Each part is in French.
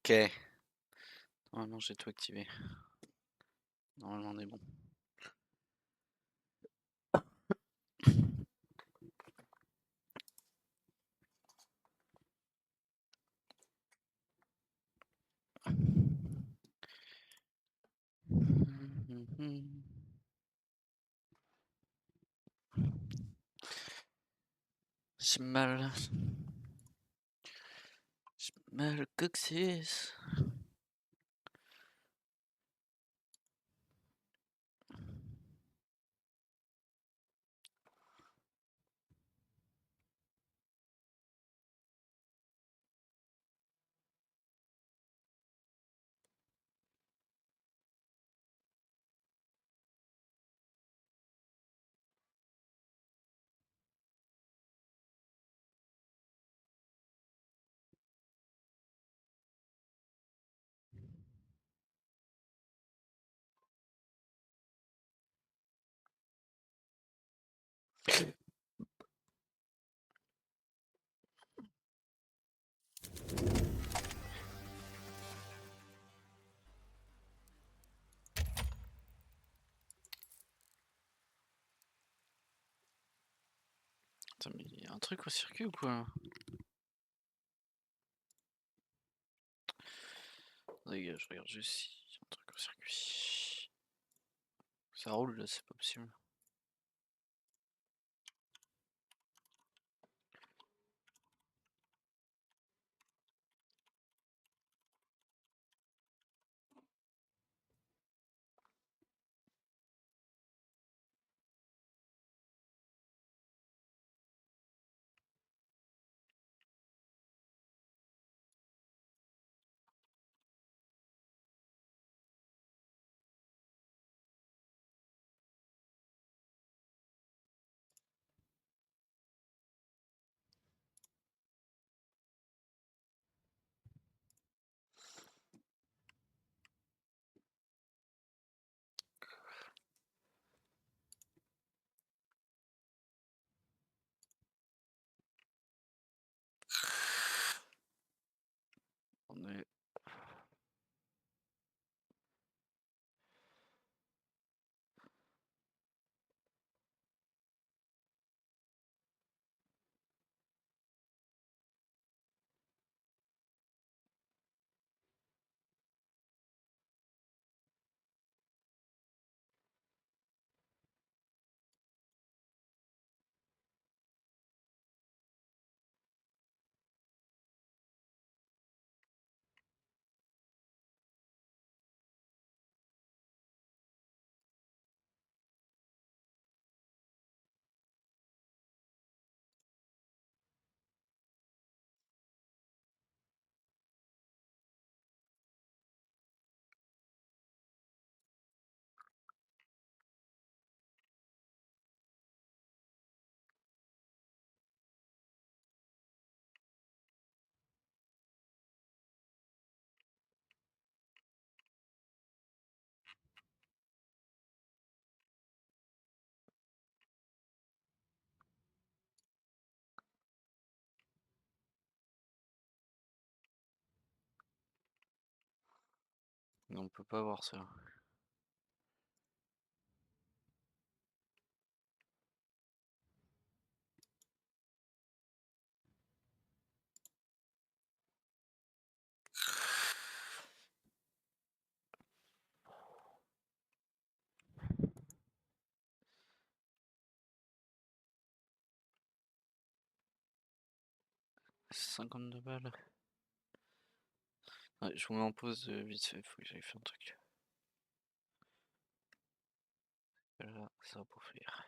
Ok. Normalement, j'ai tout activé. Normalement, on est bon. J'ai mal. J'ai mal au coccyx. Attends, mais il y a un truc au circuit ou quoi? Regarde, je regarde juste s'il y a un truc au circuit. Ça roule là, c'est pas possible. On est. On peut pas voir ça. $52. Ouais, je vous mets en pause vite fait, faut que j'aille faire un truc. Là, ça va pour faire.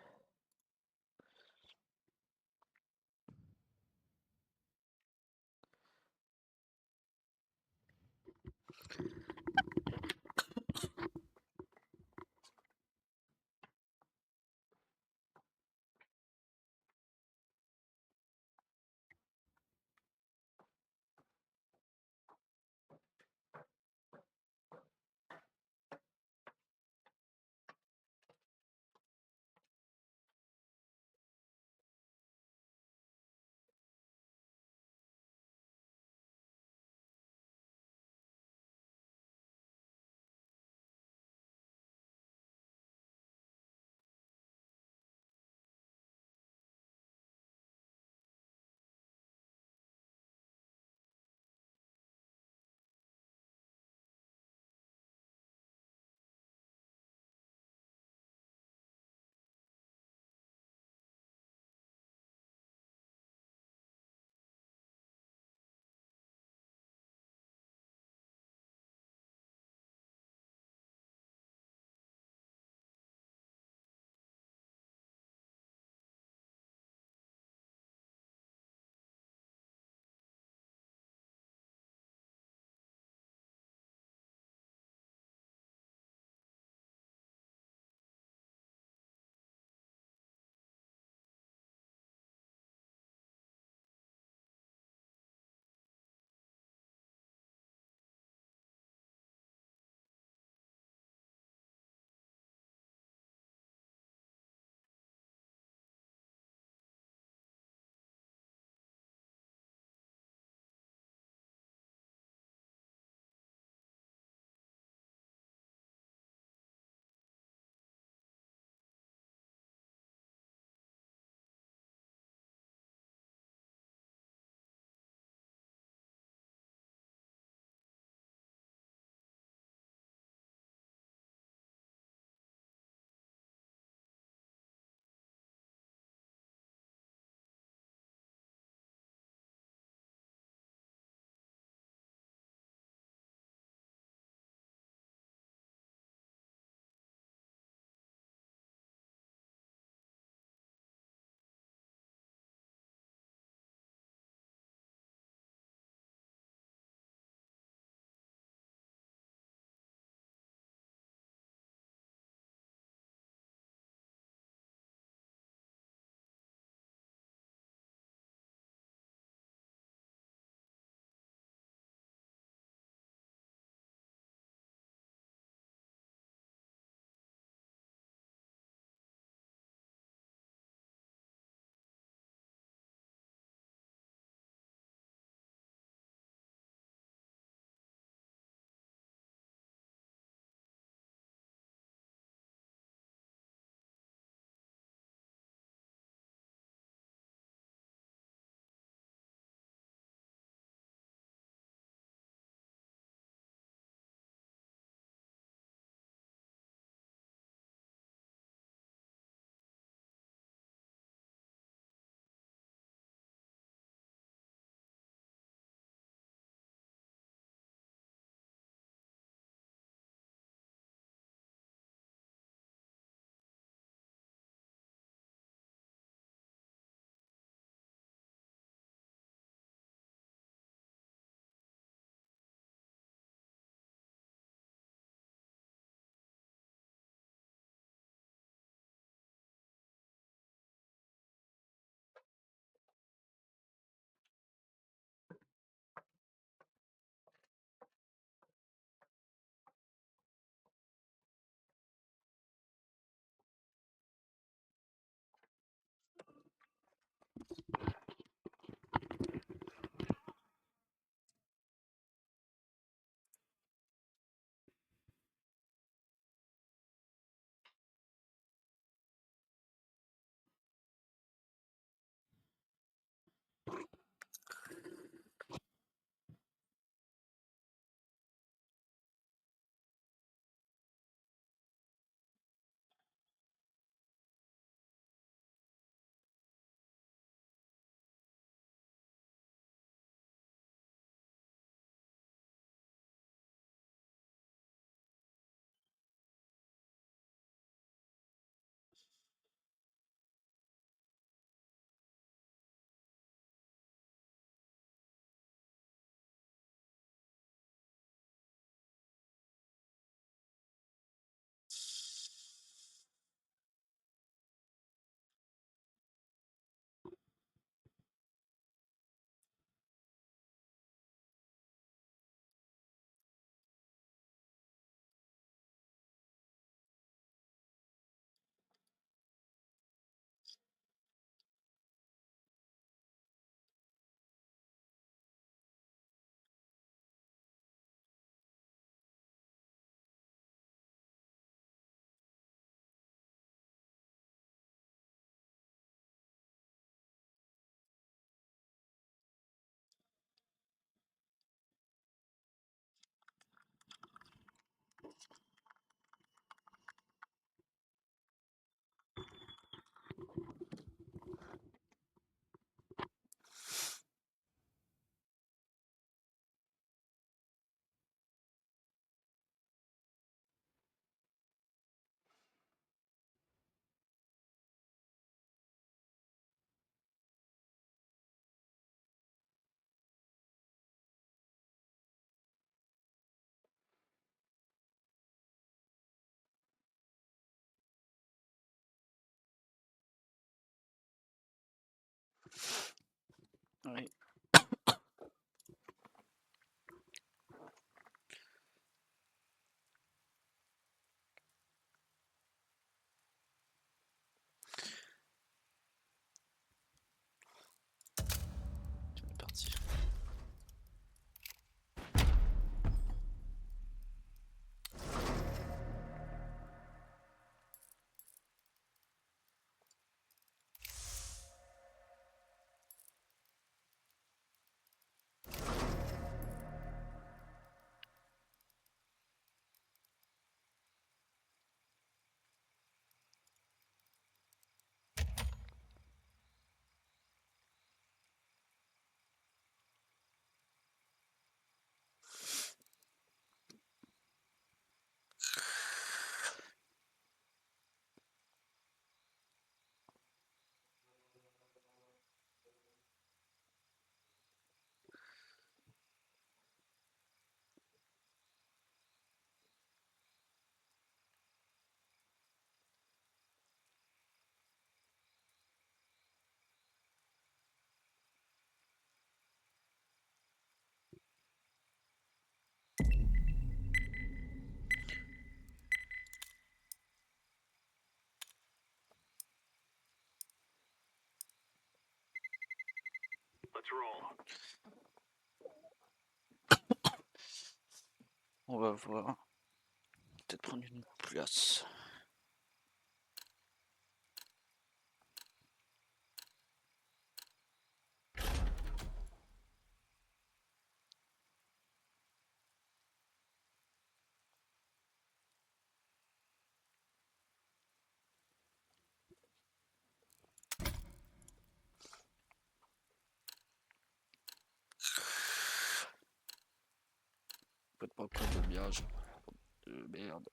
Oui. C'est parti. On va voir. Peut-être prendre une place. Peut-être pas encore de biage. De merde.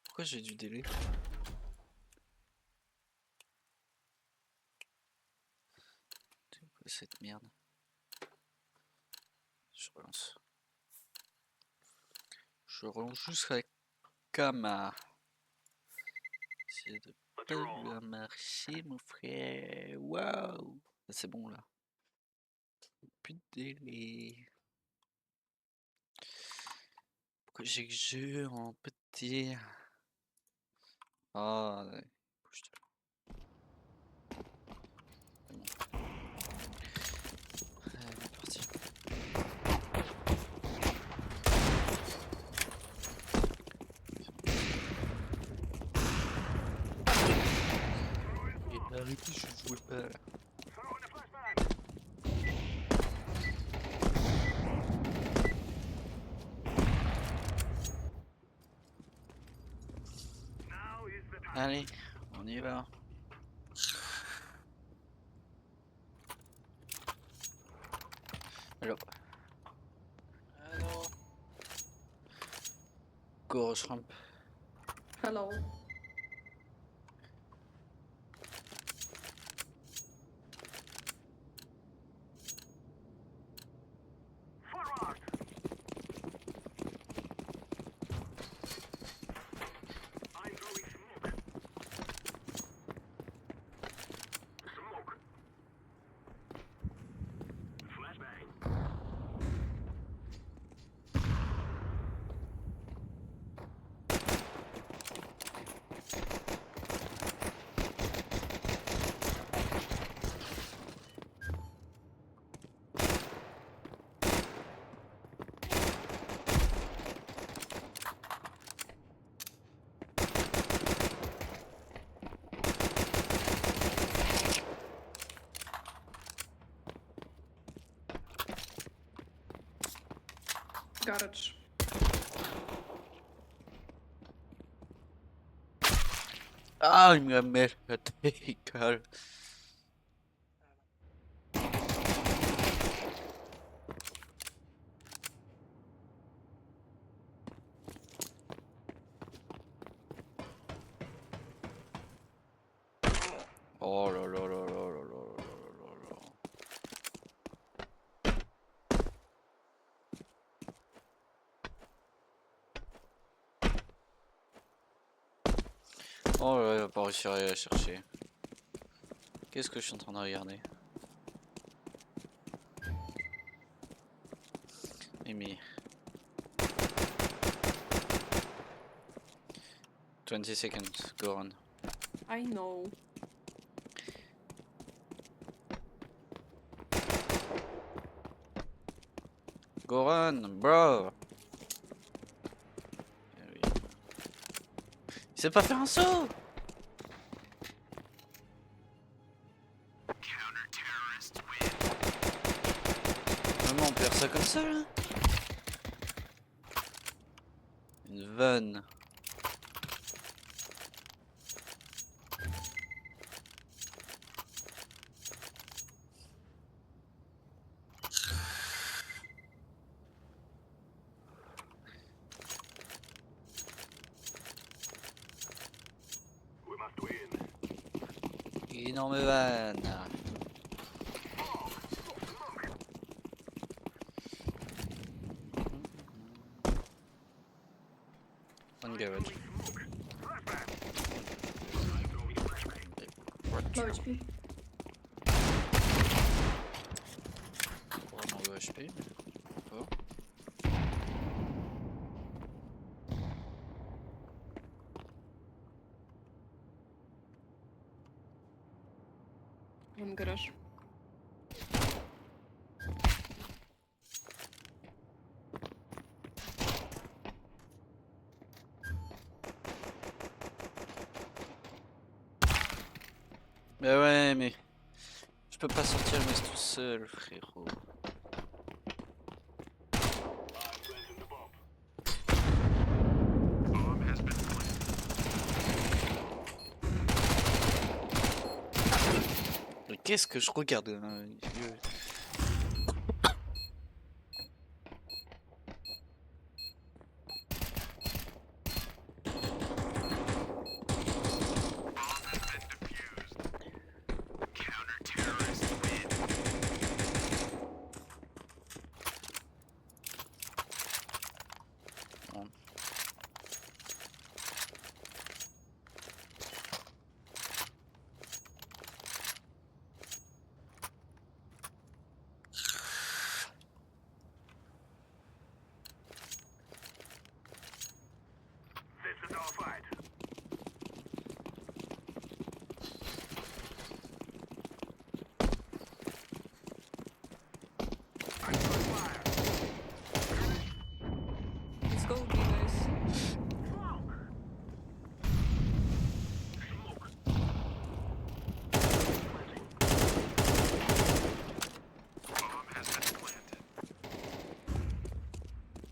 Pourquoi j'ai du délai? C'est quoi cette merde? Je relance. Je relance juste la cama. C'est de pas marcher, mon frère. Waouh! C'est bon là. Plus de délai. Pourquoi j'ai que jeu en petit? Ah, ouais. Bouge-toi. C'est bon. Allez, on est parti. Et arrêtez, je jouais pas. Allez, on y va. Alors. Alors. Go Shrimp. Hello. Garage. Ai, minha merda, cara. Oh là là là là là là là là là. va pas réussir à la chercher. Qu'est-ce que je suis en train de regarder? Amy. 20 seconds, go on. I know. Go on, bro! Eh oui. Il sait pas faire un saut! Vraiment, on perd ça comme ça là? Une vanne. Énorme vanne. One garage. Low HP. Vraiment low HP, mais pas. One garage. Bah ouais, mais je peux pas sortir le mess tout seul, frérot. Mais qu'est-ce que je regarde Bon. Let's go, you guys.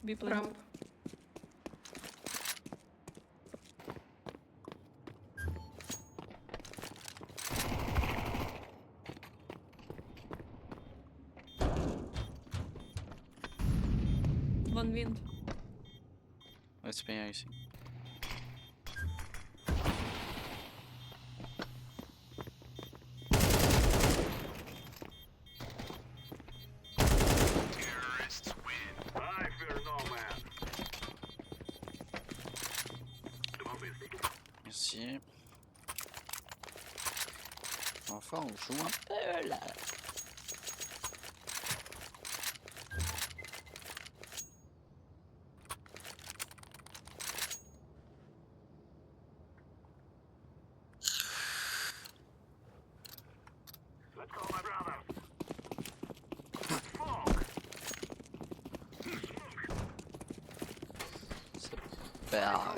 Be planted. Ramp. One wind. Let's be icing. Merci. Enfin, on joue un peu là. Bah,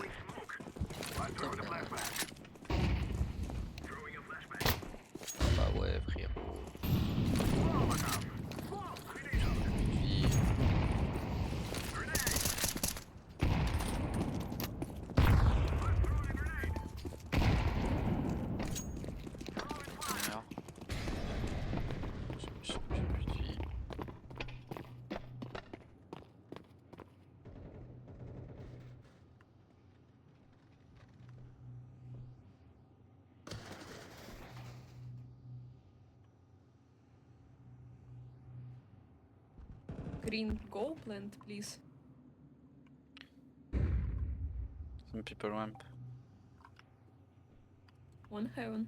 bah ouais, frérot. Puis... Merde. J'ai plus de vie. Green, go plant, please. Some people ramp. One heaven.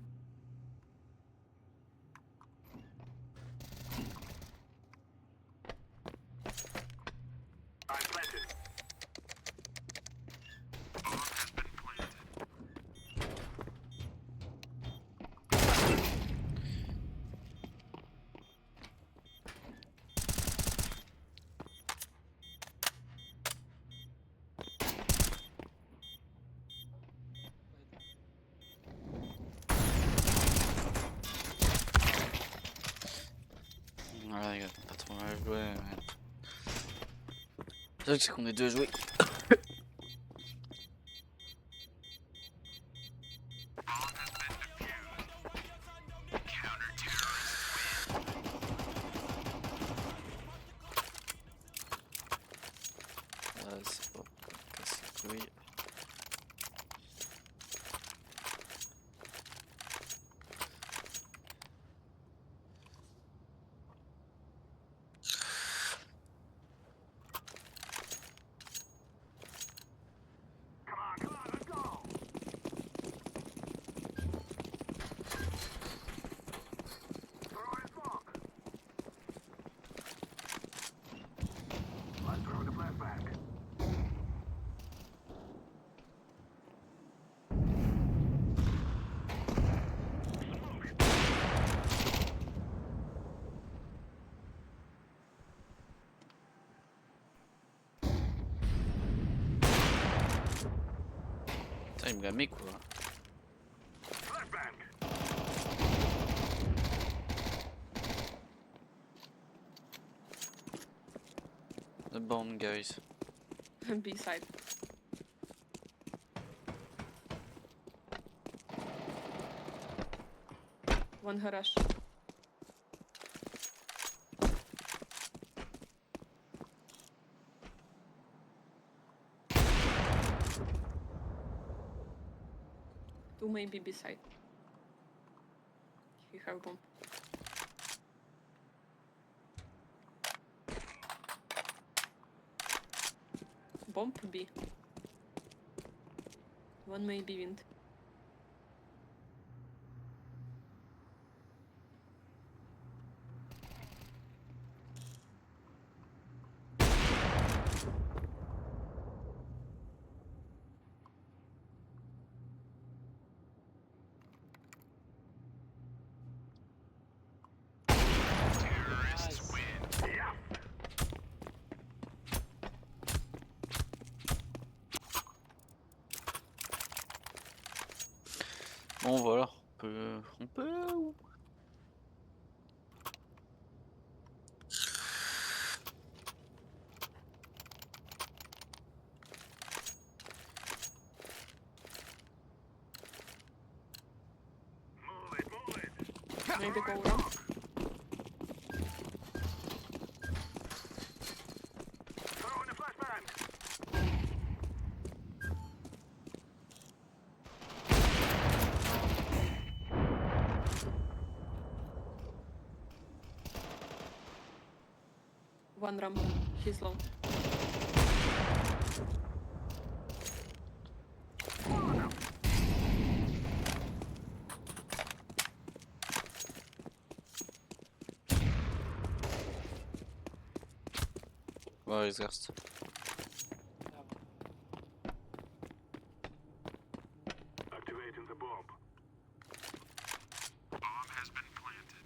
Ouais, les gars, t'as pas trop mal joué. Ouais. Le truc, c'est qu'on est deux à jouer. C'est pas casse les couilles. Putain, il me gammait quoi. The bomb, guys. B side. One garage. Two maybe B side. He have bomb. Bomb B. One maybe wind. Bon voilà, on peut. Maybe go wrong. One ramp. He's low. Waar is gast? Activating the bomb. Bomb has been planted.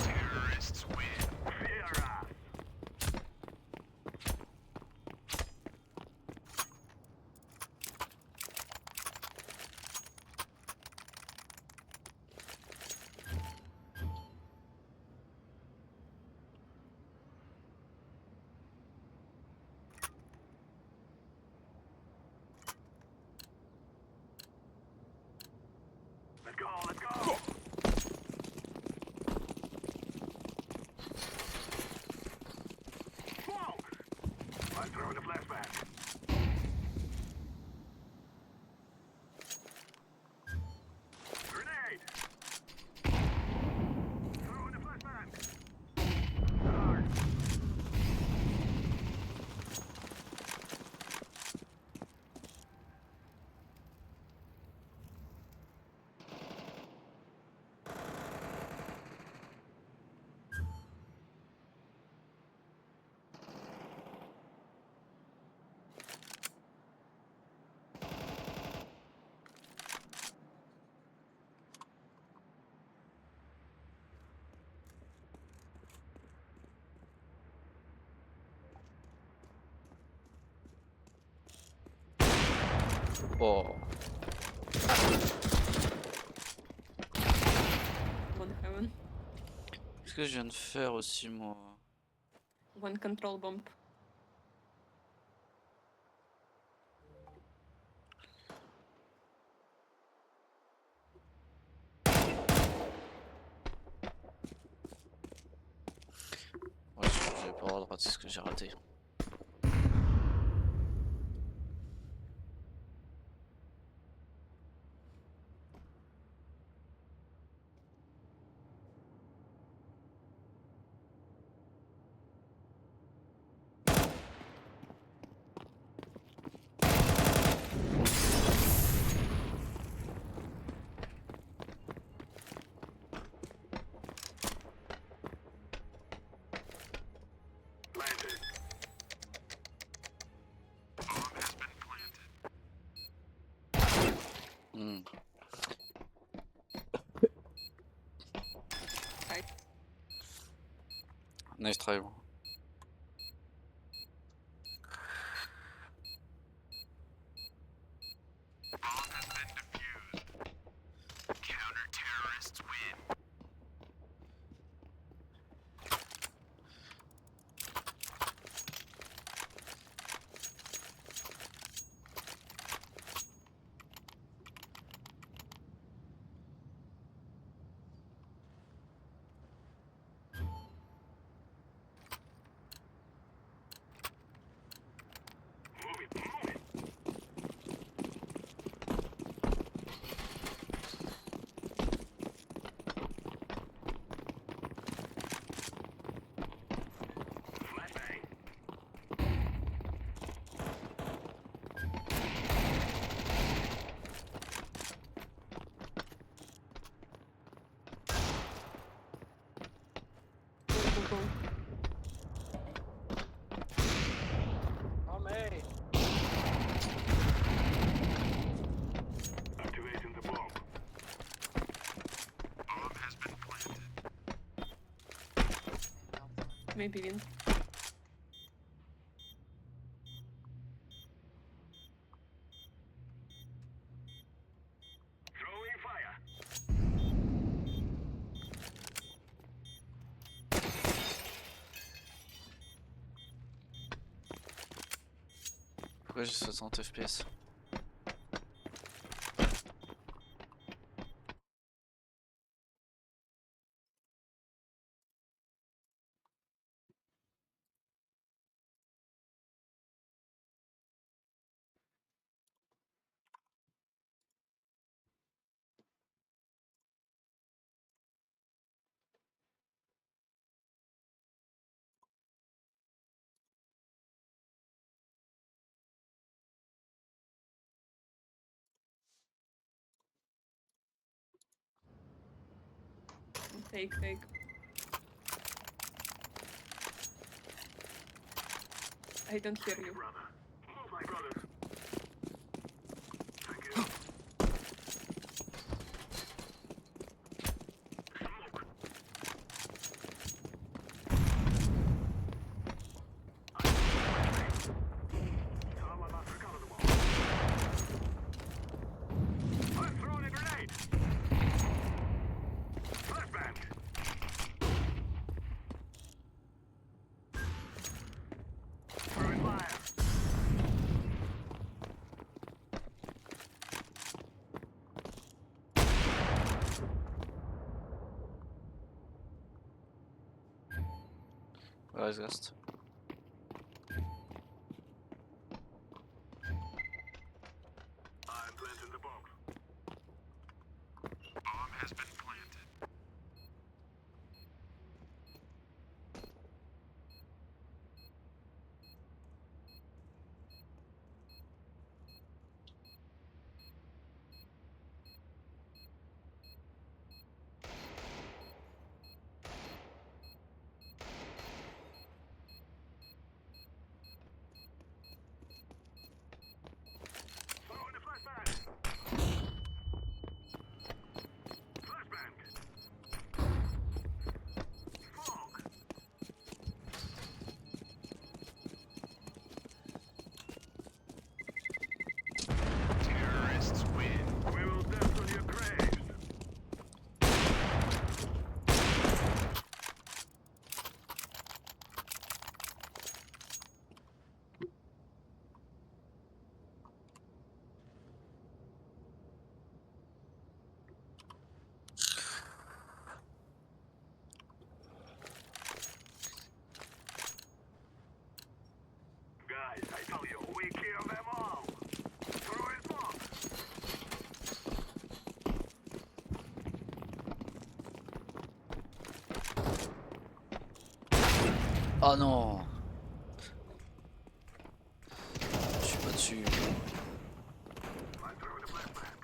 Terrorists win. Fear us. Oh. One heaven. Qu'est-ce que je viens de faire aussi, moi? One control bomb. Ouais, je vais pas avoir le droit, c'est ce que j'ai raté. Planted. Bomb has been planted. Hmm. Right. Nice try, bro. Bomb has been defused. Counter-terrorists win. Move it, move it. Flashbang. Go, go, go. Activating the bomb. Bomb has been planted. Maybe wind. Throwing fire. Pourquoi j'ai 60 FPS? Take, take. I don't hear you. Brother. Move, my brother. Thank you. Smoke. Someone must recover the bomb. I'm throwing a grenade. Flashbang. Throwing fire. Where is Ghost? I'm planting the bomb. Bomb has been planted. Throwing the flashbang. Flashbang. Oh non! Je suis pas dessus. I'm throwing a flashback.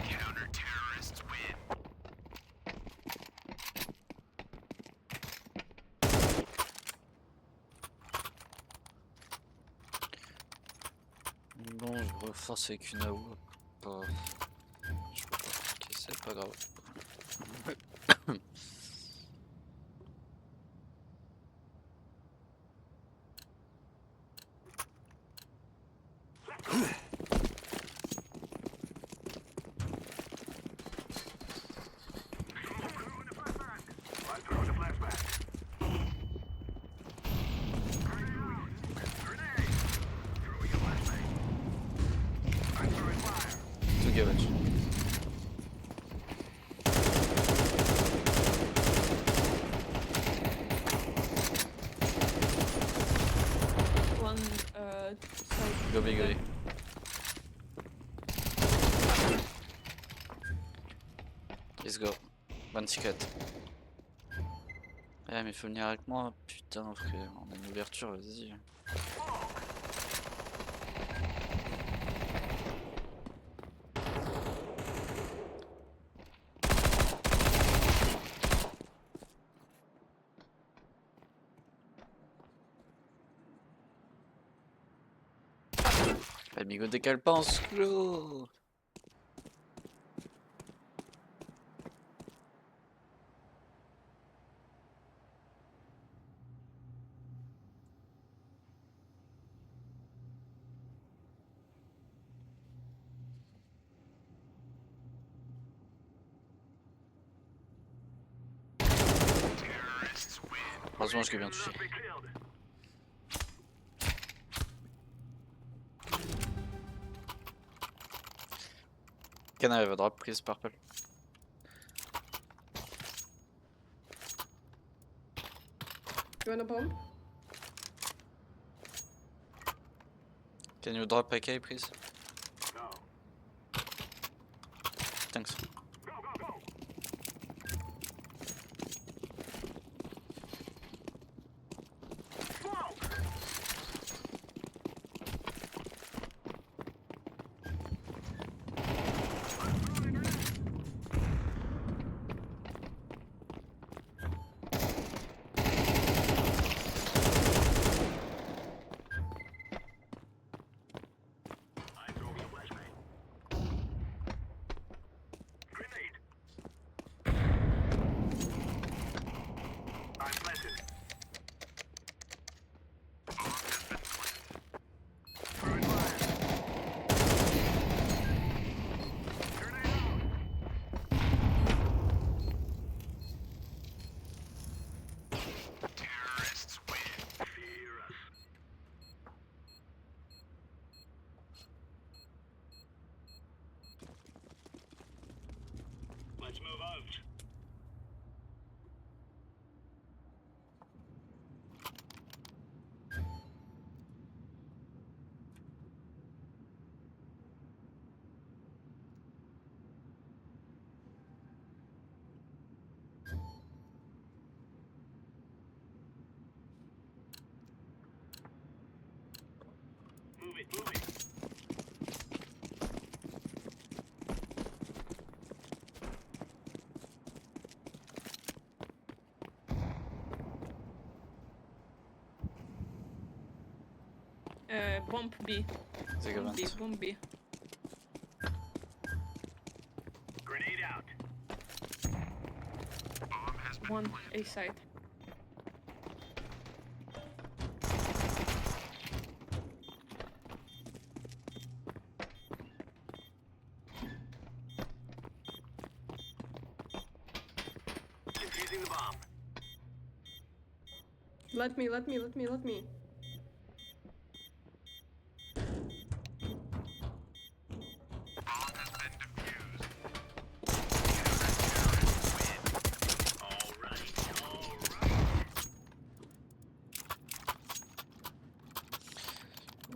Counter-terrorists win. Bon, je reforce avec une AO. Pas... Je peux pas cliquer, c'est pas grave. I'm throwing a flashback. Grenade! Throwing a flashbang. I'm throwing fire. Tout gavage. One side. Go big, go big. Let's go. One ticket. Eh mais faut venir avec moi, putain frère, on a une ouverture, vas-y. Amigo dès qu'elle pense, Clo. Terrorists win. Heureusement je l'ai bien touché. Be killed. Can I have a drop please, purple? You want a bomb? Can you drop AK please? No. Thanks. Go, go, go! Smoke! I'm throwing a flashbang. Grenade! I'm planted. Bomb has been planted. Throwing fire. Grenade out. Terrorists win. Fear us. Let's move out. Move it, move it. Bomb B. They go Bomb B. vent. Bomb B. Grenade out. Bomb has been One planted. A side. Defusing the bomb. Let me, let me, let me, let me. Bomb has been defused. Counter-terrorists win.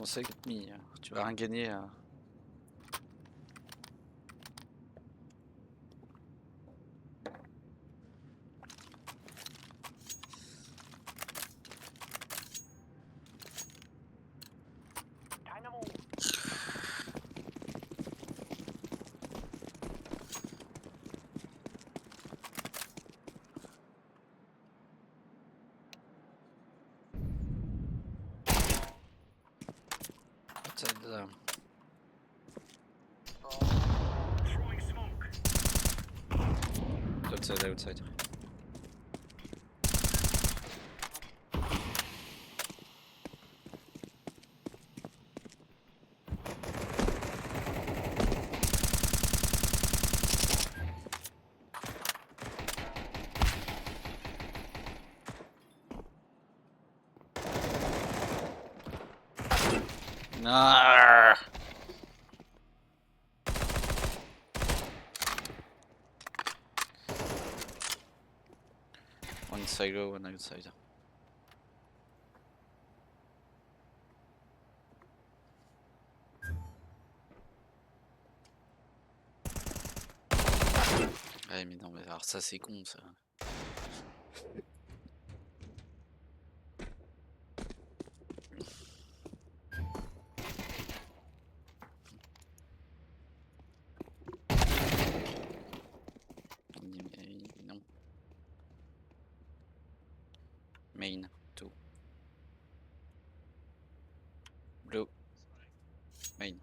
commencer avec me. Tu vas rien gagner. Time to move. Outside. Throwing smoke. Outside. Ah! One silo, one outside. Ouais mais non mais alors ça c'est con ça. Non. Main, 2. Blue. Main.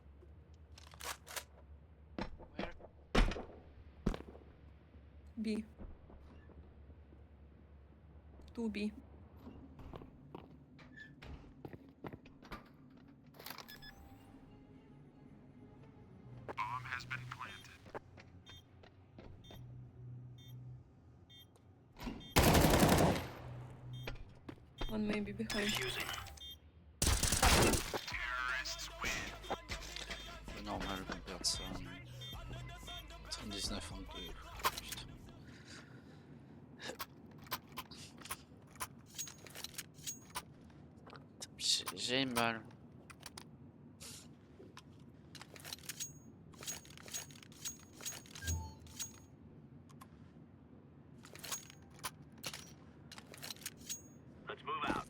B. 2B. Bomb has been planted. One maybe behind. Fusing. Terrorists win. C'est normal qu'on perde ça. 39 en 2. Putain. J'ai mal. Let's move out.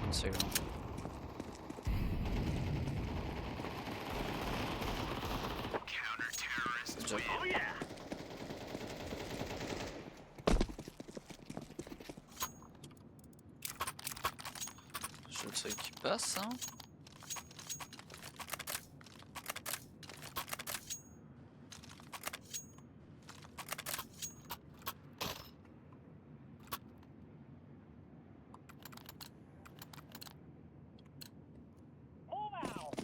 One silo. Counter-terrorists Good job. win. Oh yeah. Je le sais qui passe hein. Move out.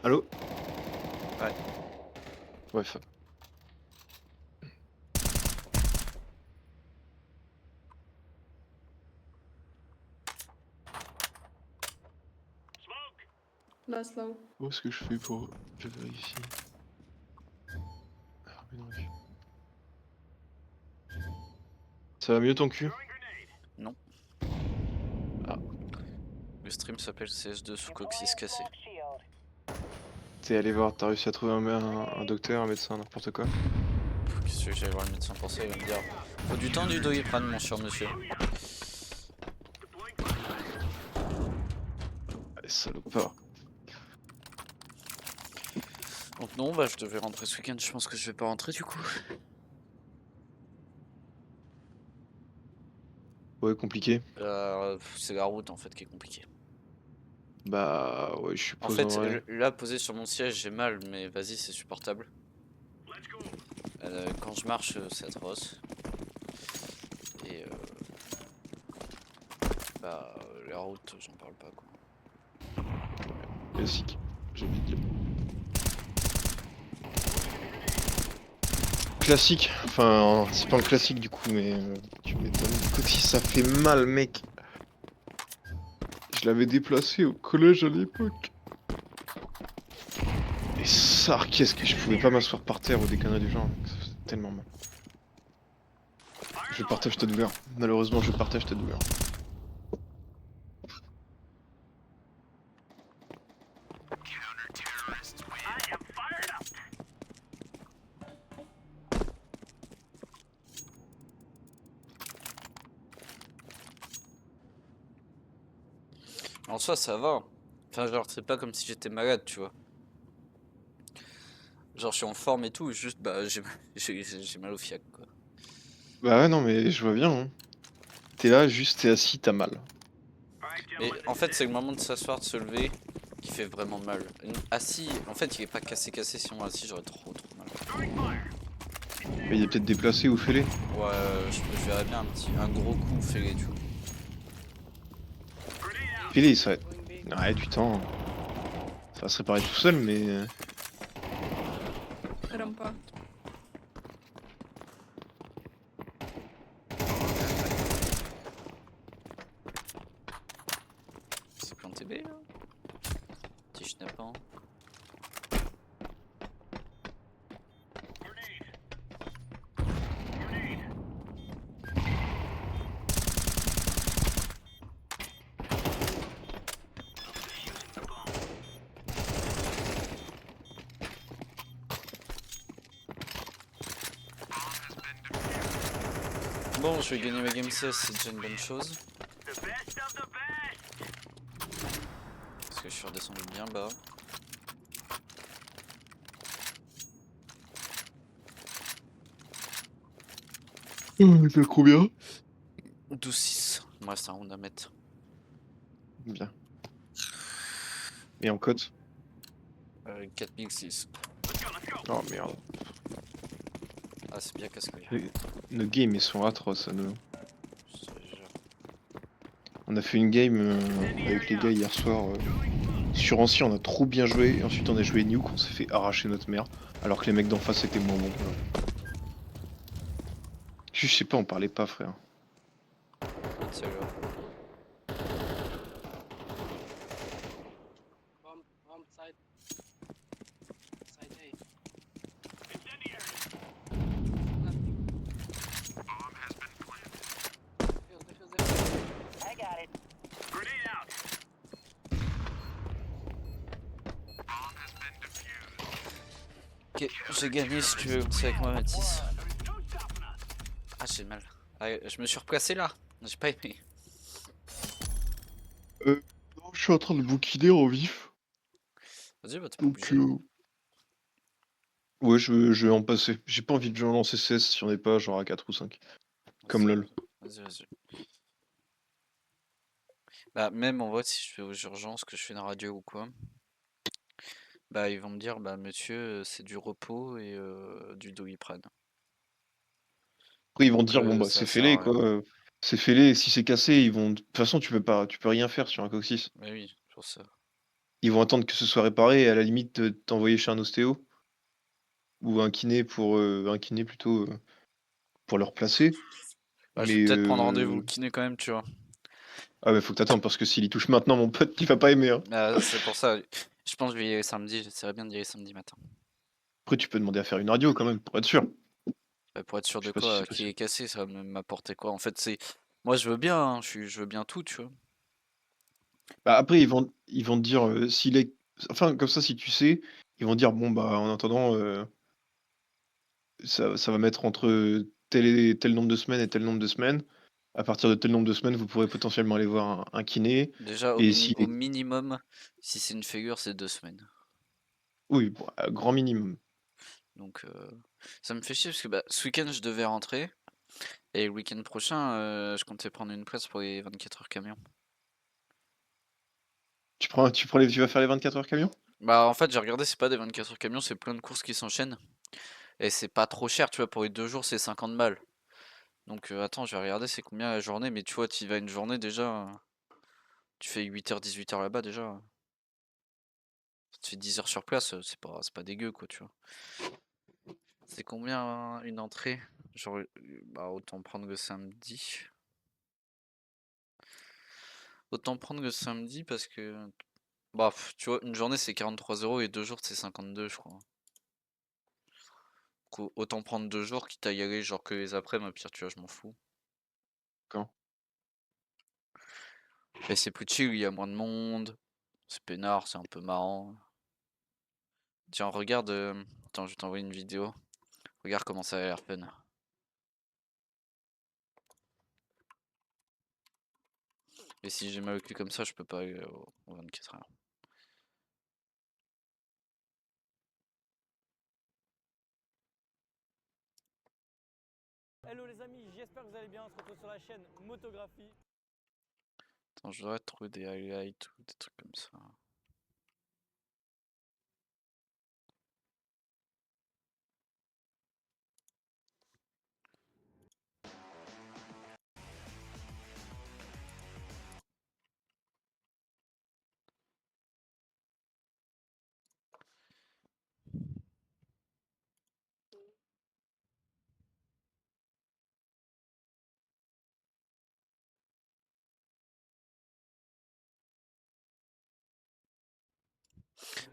Allô? Ouais. Bref. Smoke. Last low. Où est-ce que je fais pour... Je vérifie. Ah, mais non, ok. Ça va mieux ton cul? Throwing grenade. Le stream s'appelle CS2 sous coccyx cassé. T'es allé voir, t'as réussi à trouver un docteur, un médecin, n'importe quoi? Qu'est-ce que j'allais voir le médecin pour ça, il va me dire faut du temps du Doliprane mon cher monsieur. Deploying flashlight. Allez, salopard. Donc non, bah je devais rentrer ce week-end, je pense que je vais pas rentrer du coup. Ouais, compliqué. C'est la route en fait qui est compliquée. Bah ouais, je En suppose en fait, vrai. là posé sur mon siège j'ai mal, mais vas-y c'est supportable. Let's go. Quand je marche c'est atroce. Et bah la route j'en parle pas quoi. Classique. J'ai envie de dire. Classique. Enfin, c'est pas un classique du coup, mais tu m'étonnes. Du coup, si ça fait mal, mec. Je l'avais déplacé au collège à l'époque. Et ça, qu'est-ce que je pouvais pas m'asseoir par terre ou des conneries du genre, mec. Ça faisait tellement mal. Je partage ta douleur. Malheureusement, je partage ta douleur. Counter-terrorists win. I am fired up. En soi ça va. Enfin genre c'est pas comme si j'étais malade tu vois. Genre je suis en forme et tout, juste bah j'ai mal au fiac quoi. Bah ouais, non, mais je vois bien, hein. T'es là, juste t'es assis, t'as mal. All right, Mais gentlemen, en this fait is c'est it. le moment de s'asseoir, de se lever qui fait vraiment mal. Assis, en fait il est pas cassé, sinon assis j'aurais trop mal. Throwing fire. Mais il est peut-être déplacé ou fêlé. Ouais, je verrais bien un gros coup fêlé tu vois. Grenade out. Fêlé, ça va... Ouais, du temps. Ça va se réparer tout seul, mais... Rampa. C'est planté B là. Petit schnappant. Grenade. Grenade. Defusing the bomb. Bon, je vais gagner ma game 16, c'est déjà une bonne chose. The best of the best. Parce que je suis redescendu bien bas. T'as combien? 12-6. Il me reste un round à mettre. Bien. Et en cote? 4006. Let's go. Let's go. Oh merde. Ah, c'est bien casse-couille. Nos games, ils sont atroces à nous. Je te jure. On a fait une game avec les gars hier soir. Sur Ancien, on a trop bien joué. Et ensuite, on a joué Nuke, on s'est fait arracher notre mère. Alors que les mecs d'en face étaient moins bons. Je sais pas, on parlait pas, frère. C'est là. Bomb side. Side A. Incendiary. Nothing. Bomb has been planted. Defuse. I got it. Grenade out. Bomb has been defused. Ok, j'ai gagné si tu veux c'est avec moi, Mathis. There's no stopping us. Ah, j'ai mal. Ah, je me suis replacé là. J'ai pas aimé. Non, je suis en train de bouquiner en vif. Vas-y, bah t'es pas Donc, obligé. ouais, je vais en passer. J'ai pas envie de jouer en lancer 16 si on est pas genre à 4 ou 5. Comme Vas-y, LoL. Vas-y. Bah, même en vrai, si je fais aux urgences, que je fais une radio ou quoi, bah ils vont me dire, bah monsieur, c'est du repos et du Doliprane. Après, ils vont Donc dire, bon bah ça c'est sert à fêlé rien. quoi. C'est fêlé, si c'est cassé, ils vont. De toute façon, tu peux rien faire sur un coccyx. Mais oui, pour ça. Ils vont attendre que ce soit réparé et à la limite t'envoyer chez un ostéo. Ou un kiné plutôt pour le replacer. Bah, je vais Mais peut-être prendre rendez-vous au kiné quand même, tu vois. ah bah faut que t'attendes parce que s'il y touche maintenant, mon pote, il va pas aimer, hein. C'est pour ça. Je pense que je vais y aller samedi. J'essaierai bien d'y aller samedi matin. Après, tu peux demander à faire une radio quand même pour être sûr. Pour être sûr Je de sais pas si quoi, c'est qui possible. est cassé, ça va m'apporter quoi. En fait, c'est. Moi, je veux bien, hein, je veux bien tout, tu vois. Bah, après, ils vont te dire s'il est. Enfin, comme ça, si tu sais, ils vont dire bon bah en attendant, ça va mettre entre tel nombre de semaines et tel nombre de semaines. À partir de tel nombre de semaines, vous pourrez potentiellement aller voir un kiné. Déjà, Et s'il au est. minimum, si c'est une figure, c'est 2 semaines. Oui, bon, grand minimum. Donc ça me fait chier parce que bah, ce week-end je devais rentrer et le week-end prochain je comptais prendre une place pour les 24 heures camion. Tu vas faire les 24 heures camion? Bah en fait j'ai regardé, c'est pas des 24 heures camion, c'est plein de courses qui s'enchaînent et c'est pas trop cher, tu vois, pour les 2 jours c'est 50 balles. Donc attends, je vais regarder c'est combien la journée, mais tu vois, tu y vas une journée déjà, tu fais 8h 18h là-bas déjà, ça te fait 10 heures sur place, c'est pas dégueu quoi, tu vois. C'est combien une entrée? Genre, bah autant prendre le samedi. Autant prendre le samedi parce que bah tu vois, une journée c'est 43 € et 2 jours c'est 52 je crois. Autant prendre 2 jours quitte à y aller genre que les après, ma pire tu vois, je m'en fous. Quand? Et c'est plus chill, il y a moins de monde, c'est peinard, c'est un peu marrant. Tiens, regarde, attends, je vais t'envoyer une vidéo. Regarde comment ça a l'air fun. Et si j'ai mal au cul comme ça, je peux pas aller au 24 heures. Hello les amis, j'espère que vous allez bien, on se retrouve sur la chaîne Motographie. Attends, je devrais trouver des highlights ou des trucs comme ça.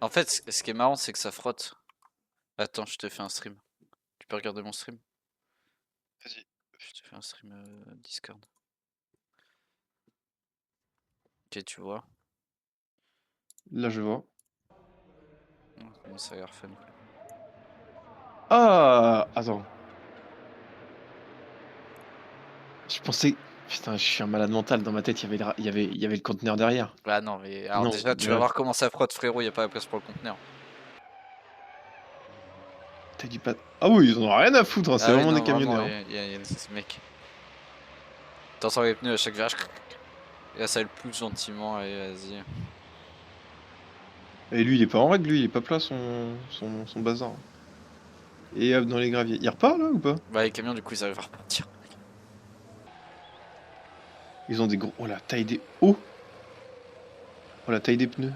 En fait, ce qui est marrant, c'est que ça frotte. Attends, je te fais un stream. Tu peux regarder mon stream? Vas-y. Je te fais un stream Discord. Ok, tu vois. Là, je vois. Comment ça a l'air fun. Ah! Attends. Je pensais. Putain, je suis un malade mental. Dans ma tête, il y avait le conteneur derrière. Ah non, mais alors Non, déjà, tu vas là, voir comment ça frotte, frérot, y a pas la place pour le conteneur. t'as dit pas. Ah oui, ils en ont rien à foutre, hein, c'est Ah oui, vraiment des non, vraiment, camionneurs. y a ce mec. T'entends les pneus à chaque virage. Et là, ça le pousse gentiment, allez, vas-y. Et lui, il est pas en règle, lui, il est pas plat son bazar. Et hop, dans les graviers. Il repart là ou pas? Bah, les camions, du coup, ils arrivent à repartir. Ils ont des gros. Oh la taille des. Oh! Oh la taille des pneus.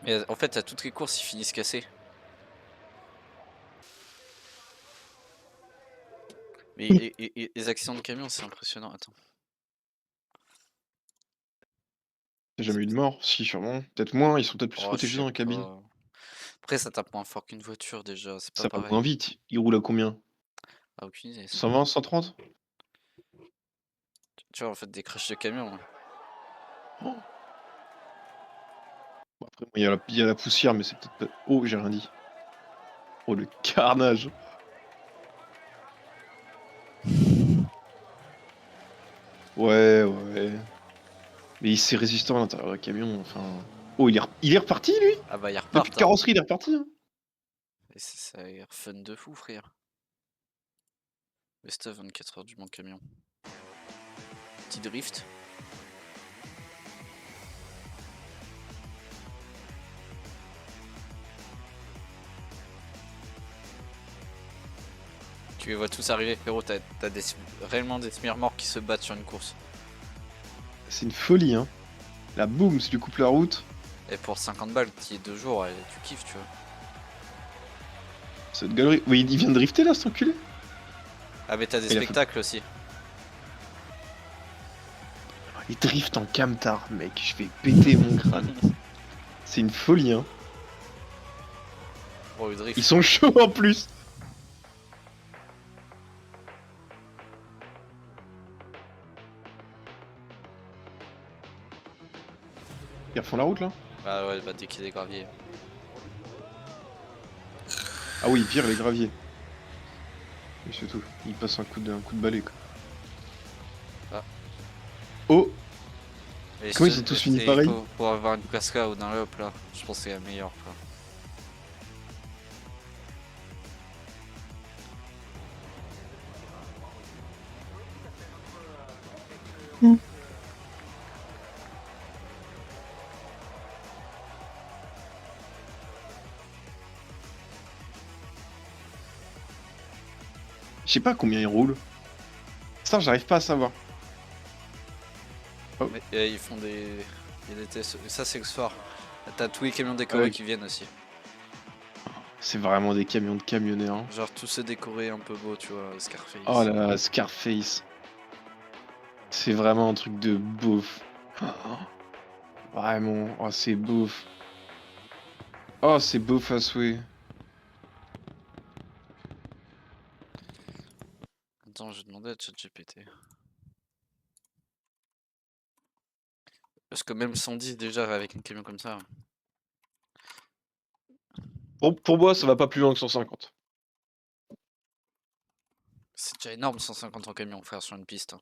Mais en fait, à toutes les courses, ils finissent cassés. Mais les accidents de camion, c'est impressionnant. Attends. J'ai jamais eu de mort, si, sûrement. Peut-être moins, ils sont peut-être plus Oh, je protégés dans sais la cabine. pas. Après, ça tape moins fort qu'une voiture déjà, c'est pas Ça va pareil. moins vite. Ils roulent à combien? Ah, aucune idée. Ça. 120, 130? Tu vois, en fait, des crashs de camions. Oh. Bon, après, il y a la poussière, mais c'est peut-être pas. Oh, j'ai rien dit. Oh, le carnage! Ouais, ouais. Mais c'est résistant à l'intérieur du camion, enfin. Oh, il est reparti, lui? Ah bah, ils Depuis de repartent, hein. carrosserie, il est reparti, hein. Et ça a l'air fun de fou, frère. Best of 24 heures du Mans camion. Petit drift. Tu les vois tous arriver, frérot. T'as réellement des smirmors qui se battent sur une course. C'est une folie, hein. La boum, si tu coupes la route, Et pour 50 balles, qui est 2 jours, tu kiffes, tu vois. cette galerie. Oui, il vient de drifter là, cet enculé? Ah, mais t'as des Il a fait- spectacles aussi. Il drift en camtar, mec, je vais péter mon crâne. C'est une folie, hein. Pour le drift. Ils sont chauds en plus. Ils refont la route là? Bah ouais, bah dès qu'il y a des graviers. Ah oui, pire les graviers. Et c'est tout. Il passe un coup de balai quoi. Ah. Oh! Et Comment ils ont tous fini et pareil? pour avoir une casca ou d'un up là, je pense que c'est la meilleure. Quoi. Je sais pas combien ils roulent. Ça, j'arrive pas à savoir. Oh. Mais, ils font des. Il y a des tests. Ça c'est le soir. T'as tous les camions décorés Ouais. qui viennent aussi. C'est vraiment des camions de camionneurs. Hein. Genre tous ces décorés un peu beaux, tu vois, Scarface. Oh là là, Scarface. C'est vraiment un truc de beauf. Oh, vraiment, oh c'est beauf. Oh c'est beauf à souhait. Attends, je vais demander à ChatGPT. Parce que même 110 déjà avec un camion comme ça. Pour moi, ça va pas plus loin que 150. C'est déjà énorme 150 en camion, frère, sur une piste. Hein.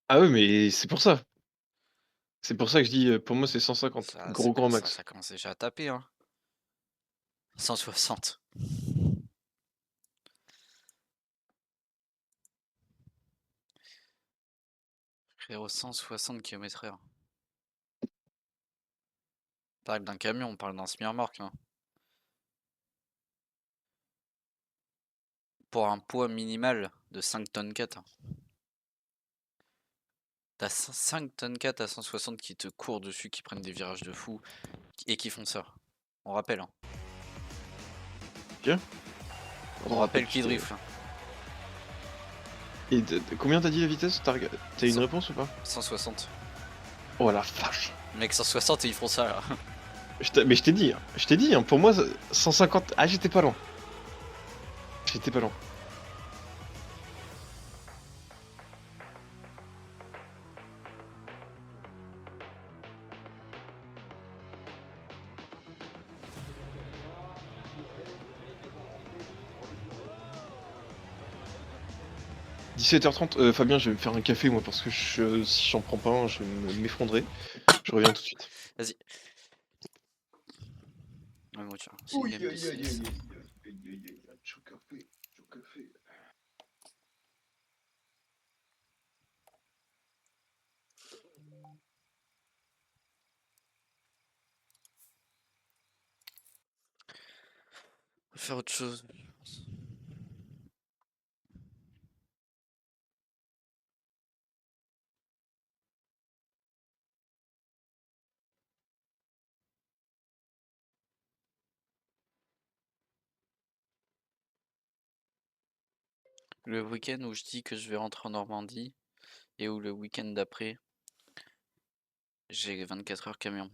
Ah oui, mais c'est pour ça. C'est pour ça que je dis, pour moi c'est 150. Gros grand max. Ça commence déjà à taper, hein. 160. Frérot, 160 km/h. On parle d'un camion, on parle d'un semi-remorque. Hein. Pour un poids minimal de 5 tonnes 4. Hein. T'as 5 tonnes 4 à 160 qui te courent dessus, qui prennent des virages de fou et qui font ça. On rappelle. Hein. Tiens. On rappelle qui drift. Hein. Et combien t'as dit la vitesse? T'as une réponse ou pas? 160. Oh la vache. Mec, 160 et ils font ça là. Mais je t'ai dit, hein, pour moi 150. Ah j'étais pas loin. J'étais pas loin. « 17h30, Fabien, je vais me faire un café moi parce que si j'en prends pas un, je vais m'effondrer. Je reviens tout de suite. Vas-y. Ouais, moi, tiens, c'est Oui, une game de 6. chaud café, chaud café. On va faire autre chose. Le week-end où je dis que je vais rentrer en Normandie et où le week-end d'après, j'ai 24 heures camion.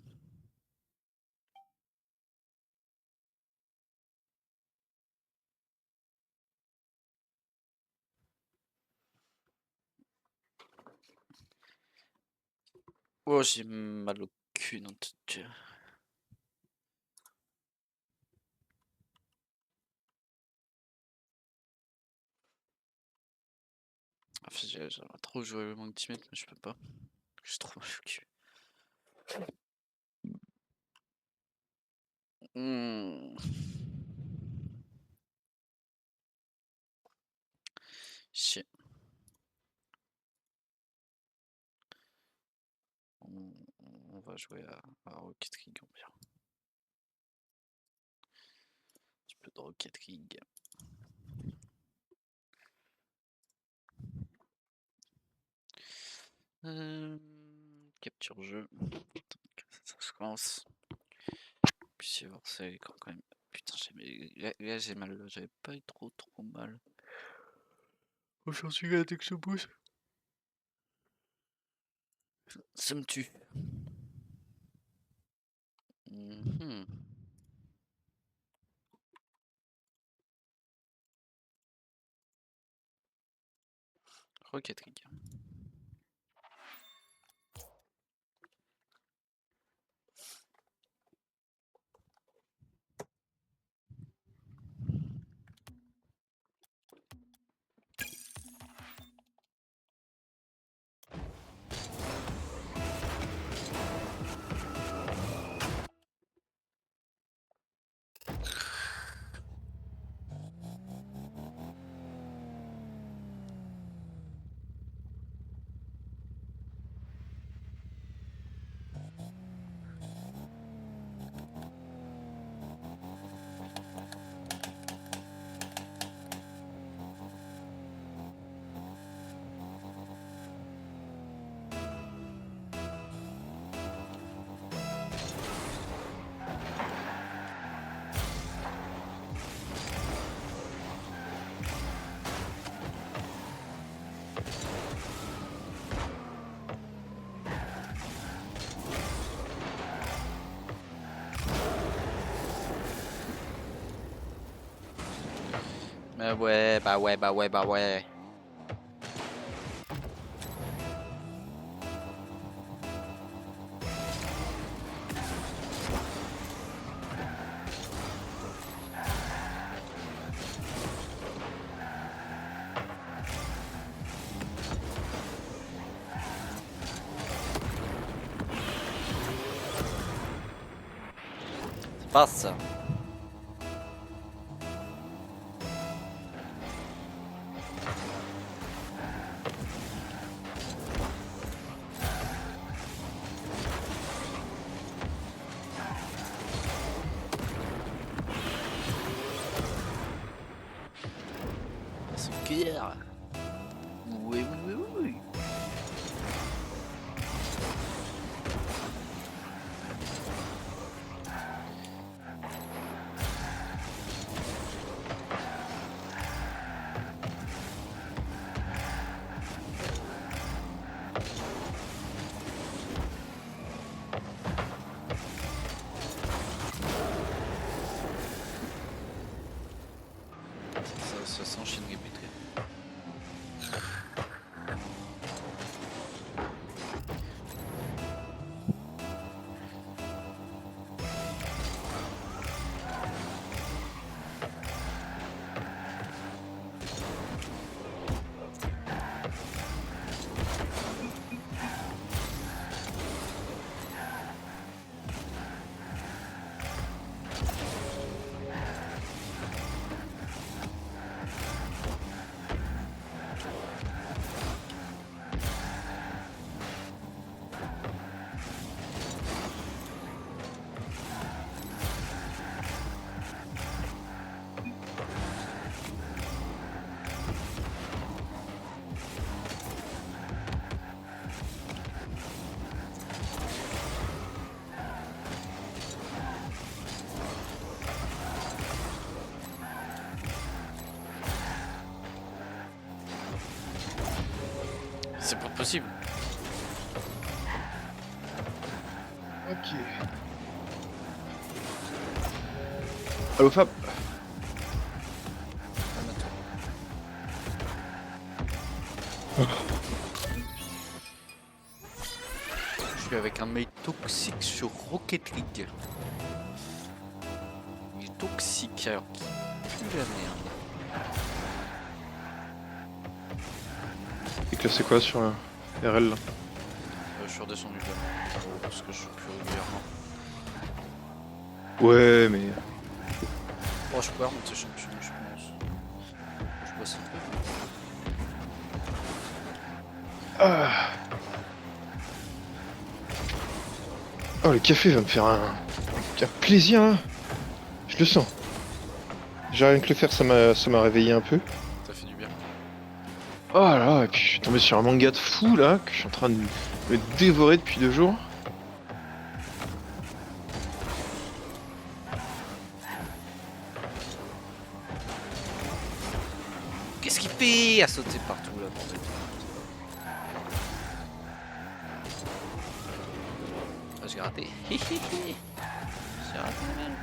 Oh, j'ai mal au cul, non de Dieu. Enfin, j'aimerais trop jouer le Ultimate, mais je peux pas. J'ai trop mal au cul. Hmm. Chier. On va jouer à Rocket League en bien. Un petit peu de Rocket League. Capture jeu. Ça se commence. Puis c'est voir ça l'écran quand même. Putain, là j'ai mal. J'avais pas eu trop mal. Aujourd'hui, là, dès que je bouge, ça me tue. Mhm. Rocket League. Ouais, bah ouais, bah ouais, bah ouais. Passe. Son cœur. Oui, oui, oui, oui. Ça s'enchaîne répété. C'est pas possible. Ok. Allo Fab. Je suis avec un mec toxique sur Rocket League. Il est toxique alors qu'il pue la merde. Et classé quoi sur RL là? Je suis redescendu de parce que je suis plus régulièrement. Ouais, mais. Oh, je peux remonter champion, je pense. Je bosse un peu. Ah. Oh, le café va me faire un plaisir là. Je le sens. J'ai rien que le faire, ça m'a réveillé un peu. Ça fait du bien. Oh là là, et puis je suis tombé sur un manga de fou là, que je suis en train de me dévorer depuis 2 jours. Qu'est-ce qu'il fait à sauter partout là, bordel? Ah, j'ai raté. J'ai raté la balle.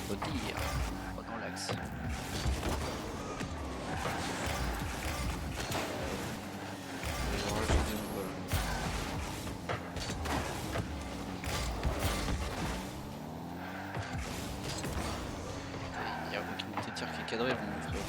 Faut dire, pas dans l'axe. Il y a aucun tir qui est cadré, mon frère.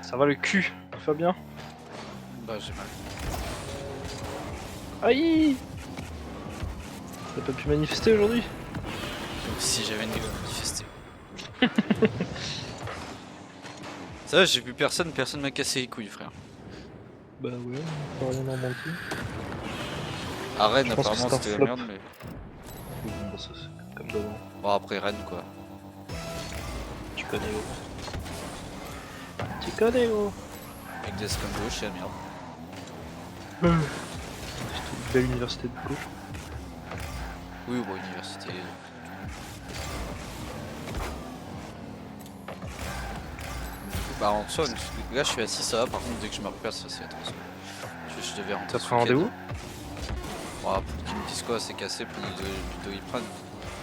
Ça va le cul, Fabien? Bah j'ai mal. Aïe! T'as pas pu manifester aujourd'hui? Si j'avais une manifester. Ça va, j'ai vu personne m'a cassé les couilles, frère. Bah ouais, pas rien en manquer. À Rennes, Je pense que apparemment, c'est un c'était la flop. merde, mais. Bon, bah ça c'est comme d'avant. Bon, après Rennes, quoi. Tu connais gros. Tu connais gros. Avec des comme gauche, c'est la merde. C'est une belle université de gauche. Oui, bon, université. Bah, en soi, là, je suis assis, ça va. Par contre, dès que je me replace, ça c'est attention. Je devais rentrer. T'as ce pris un week-end. rendez-vous? Ouais, pour qu'ils me disent quoi, c'est cassé, plutôt ils prennent.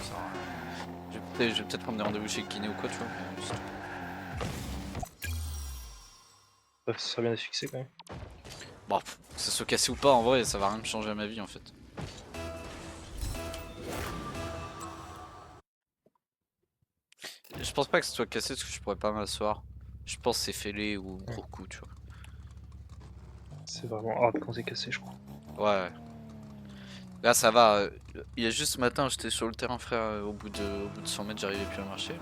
Ça va. Je vais peut-être prendre des rendez-vous chez le kiné ou quoi, tu vois. Mais c'est tout. Ça serait bien de se fixer quand même. Bon, que ça soit cassé ou pas, en vrai, ça va rien me changer à ma vie en fait. Je pense pas que ce soit cassé parce que je pourrais pas m'asseoir. Je pense que c'est fêlé ou gros coup, tu C'est vraiment hard quand c'est cassé, je crois. vois. Ouais. Là, ça va. Il y a juste ce matin, j'étais sur le terrain, frère. Au bout de 100 mètres, j'arrivais plus à marcher.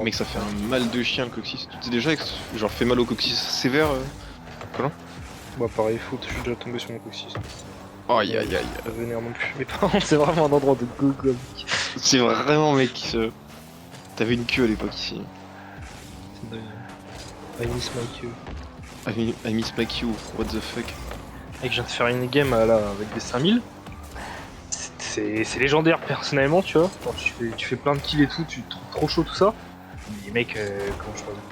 Mec, ça fait un mal de chien le coccyx. Tu sais déjà que genre fait mal au coccyx sévère Moi pareil, foot, je suis déjà tombé sur mon coccyx. Aïe aïe aïe. Pas venir non plus. Mais par contre, c'est vraiment un endroit de gogo. C'est vraiment mec. T'avais une queue à l'époque ici. C'est dingue. I miss my queue. I miss my queue, what the fuck. Mec, je viens de faire une game là avec des 5000. C'est légendaire personnellement, tu vois. Genre, tu fais plein de kills et tout, tu te trouves trop chaud tout ça. Mais mec, comment je peux dire,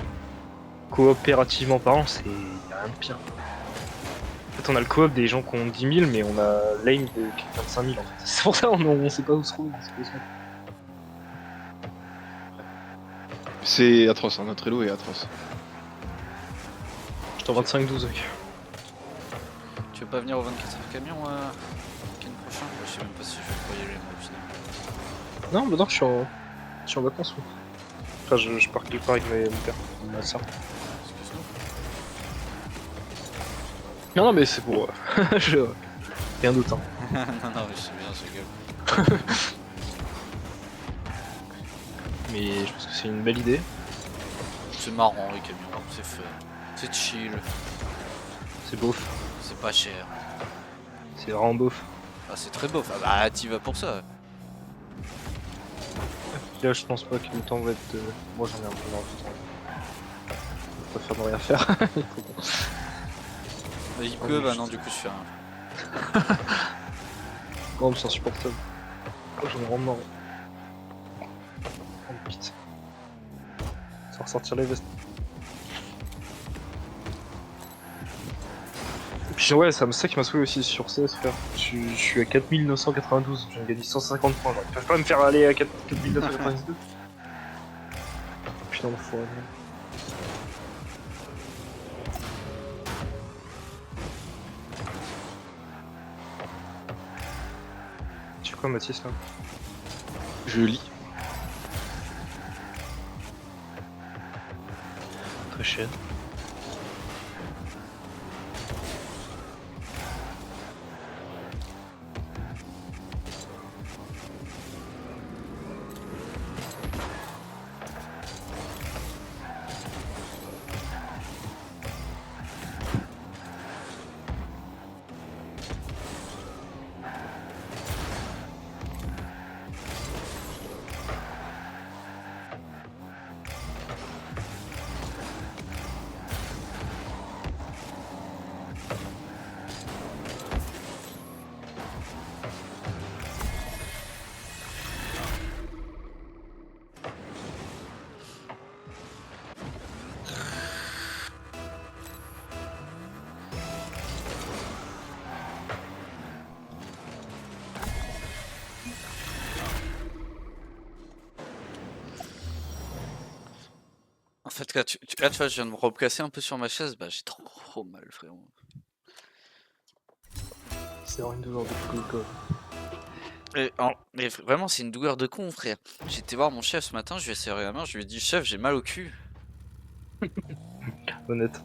coopérativement parlant, c'est y'a rien de pire. En fait, on a le coop des gens qui ont 10 000, mais on a l'aim de quelqu'un de 5000 en fait. C'est pour ça on sait pas où se trouver. C'est atroce, hein, notre elo est atroce. J'étais en 25-12 mec. Tu veux pas venir au 24 heures camion week-end prochain? Je sais même pas si je vais pouvoir y aller moi au final. Non, bah non, je suis en vacances. Ouais. Enfin, je pars quelque part avec mon père, ma soeur. Excuse-nous. Non, mais c'est pour. Rien d'autre. Hein. Non, non, mais je sais bien, je rigole. Mais je pense que c'est une belle idée. C'est marrant les camions, c'est fun. C'est chill, C'est beauf. c'est pas cher. C'est vraiment beauf. Ah, c'est très beau. Ah, bah, t'y vas pour ça. Là, je pense pas que le temps va être. Moi, j'en ai un peu marre du temps. Je préfère ne rien faire. Il pleut, bah non, du coup, je fais rien. Non, mais c'est insupportable. Oh, j'en ai vraiment marre. Oh putain. Ça va ressortir les vestes. Et puis ouais, c'est ça qui m'a saoulé aussi sur CS, frère. Je suis à 4992, j'ai gagné 150 points. Genre, ils peuvent pas me faire aller à 4992. Putain, l'enfoiré. Tu fais quoi, Mathis, là? Je lis. Très cher. En fait, là, tu vois, je viens de me replacer un peu sur ma chaise. Bah, j'ai trop mal, frérot. C'est vraiment une douleur de gogo. Mais vraiment, c'est une douleur de con, frère. J'étais voir mon chef ce matin, je lui ai serré la main, je lui ai dit, chef, j'ai mal au cul. Honnête.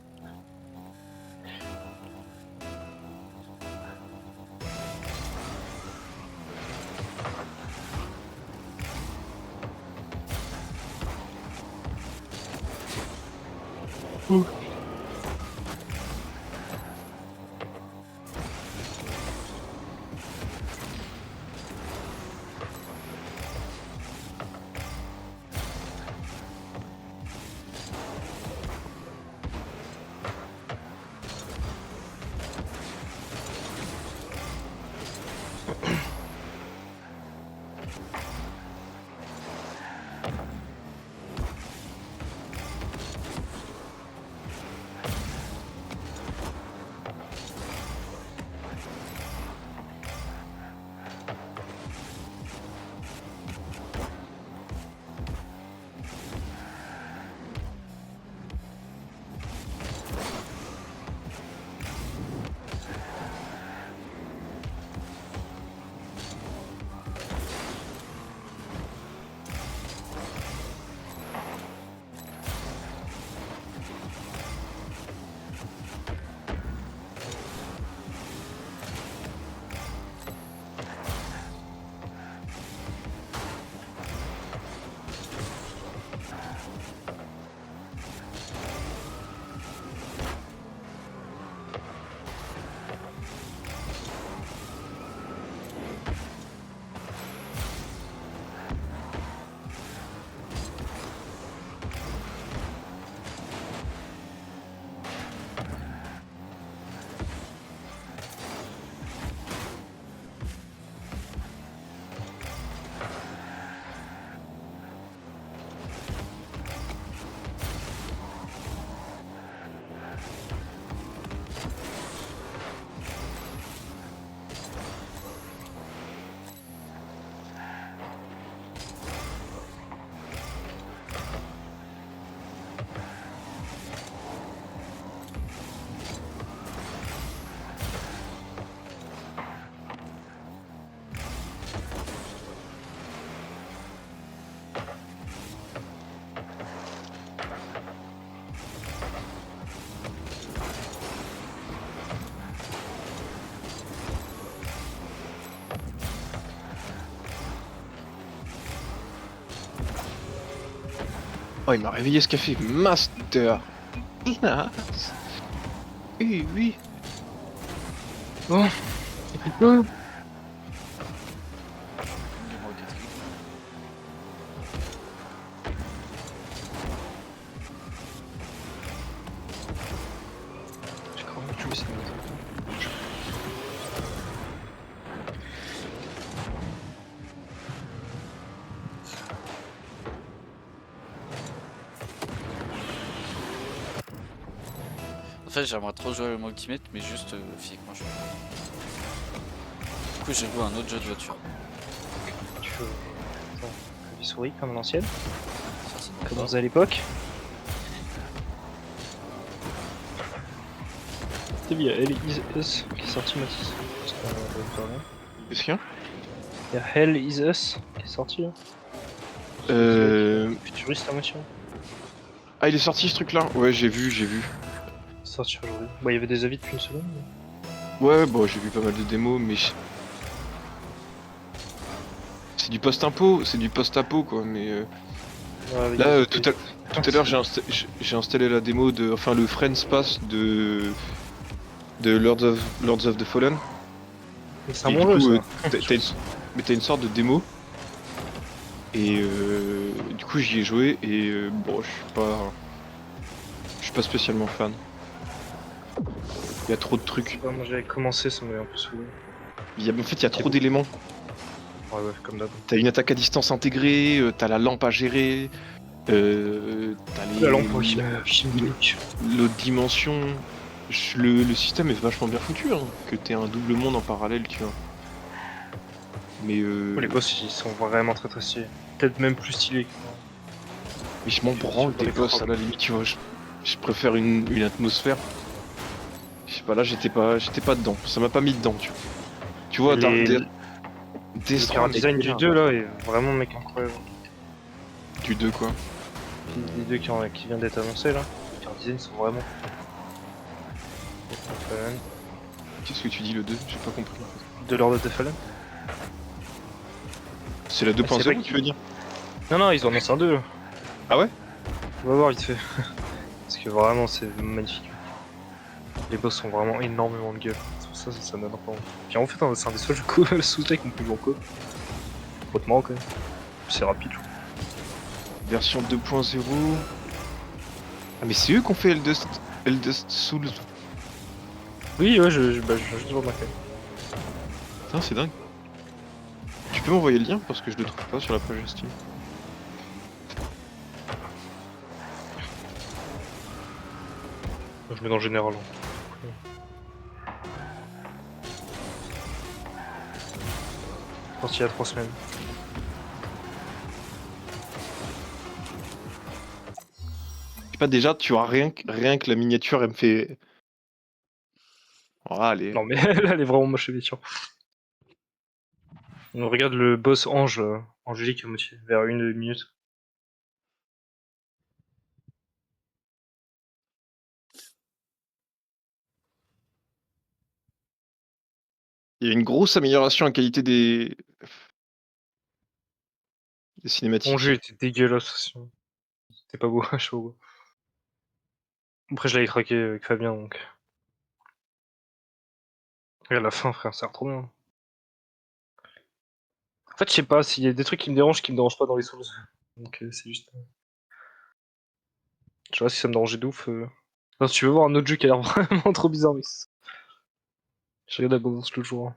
Oh, il m'a réveillé ce café. Master. Nice. Oui, oui. Bon. J'ai quand même joué ça. En fait, j'aimerais trop jouer au Ultimate, mais juste physiquement, je peux pas. Du coup, j'ai joué à un autre jeu de voiture. Tu veux. Attends, clavier souris comme à l'ancienne, Certainement comme pas. on faisait à l'époque. C'est bien, Hell is Us qui est sorti, Mathis. Parce qu'on va parler. Qu'est-ce qu'il y a? Il y a Hell is Us qui est sorti là. Futuriste à moitié. Ah, il est sorti ce truc là? Ouais, j'ai vu. Sorti aujourd'hui. Bah, il y avait des avis depuis une seconde. Ouais, bon, j'ai vu pas mal de démos, mais. C'est du post-apo quoi, mais. Ouais, Là, tout à l'heure, j'ai installé la démo de. Enfin, le Friends Pass de Lords of the Fallen. c'est un Et bon du jeu coup, ça. mais t'as une sorte de démo. Et du coup, j'y ai joué et bon, je suis pas spécialement fan. Il y a trop de trucs. Ouais, moi j'avais commencé, ça m'avait un peu saoulé. En fait, il y a trop d'éléments. Ouais, comme d'hab. T'as une attaque à distance intégrée, t'as la lampe à gérer, t'as La lampe, oui, l'autre dimension. Le système est vachement bien foutu, hein, que t'aies un double monde en parallèle, tu vois. Mais Les boss ils sont vraiment très très stylés. Peut-être même plus stylés. mais je m'en branle Sur des les boss frappes. à la limite, tu vois. Je préfère une atmosphère. Je sais pas, là j'étais pas dedans. Ça m'a pas mis dedans, tu vois. Tu vois, Le Death chara design du 2 là est vraiment mec incroyable. Du 2 quoi. Les deux qui vient d'être annoncé là. design sont vraiment. Fallen. Qu'est-ce que tu dis le 2? J'ai pas compris. De Lord of the Fallen. C'est la c'est 2.0 pas tu veux dire? Non, non, ils en lancent un 2 là. Ah ouais? On va voir vite fait. Parce que vraiment, c'est magnifique. Les boss ont vraiment énormément de gueule. C'est pour ça, ça donne pas envie. Puis en fait, hein, c'est un des seuls jeux sous-tech qu'on peut jouer en co. Hautement quand même. C'est rapide, je crois. Version 2.0. Ah mais c'est eux qui ont fait Eldest Souls. Oui, ouais, je juste voir ma cam. Putain, c'est dingue. Tu peux m'envoyer le lien parce que je le trouve pas sur la page Steam. Je mets dans général. Hein. Sorti il y a 3 semaines. Je sais pas, déjà, tu as rien que la miniature, elle me fait. Oh, allez. Non mais là, elle est vraiment moche, bien sûr. On regarde le boss Ange, Angélique à moitié, vers 1 minute. Il y a une grosse amélioration en qualité des cinématiques. Angers était dégueulasse aussi. C'était pas beau, chaud. Après, je l'avais craqué avec Fabien donc. Et à la fin, frère, ça a l'air trop bien. En fait, je sais pas, s'il y a des trucs qui me dérangent pas dans les Souls. Donc, c'est juste. Je sais pas si ça me dérangeait de ouf. Non, si tu veux voir un autre jeu qui a l'air vraiment trop bizarre, mais. Je regarde la bande l'autre jour. Hein.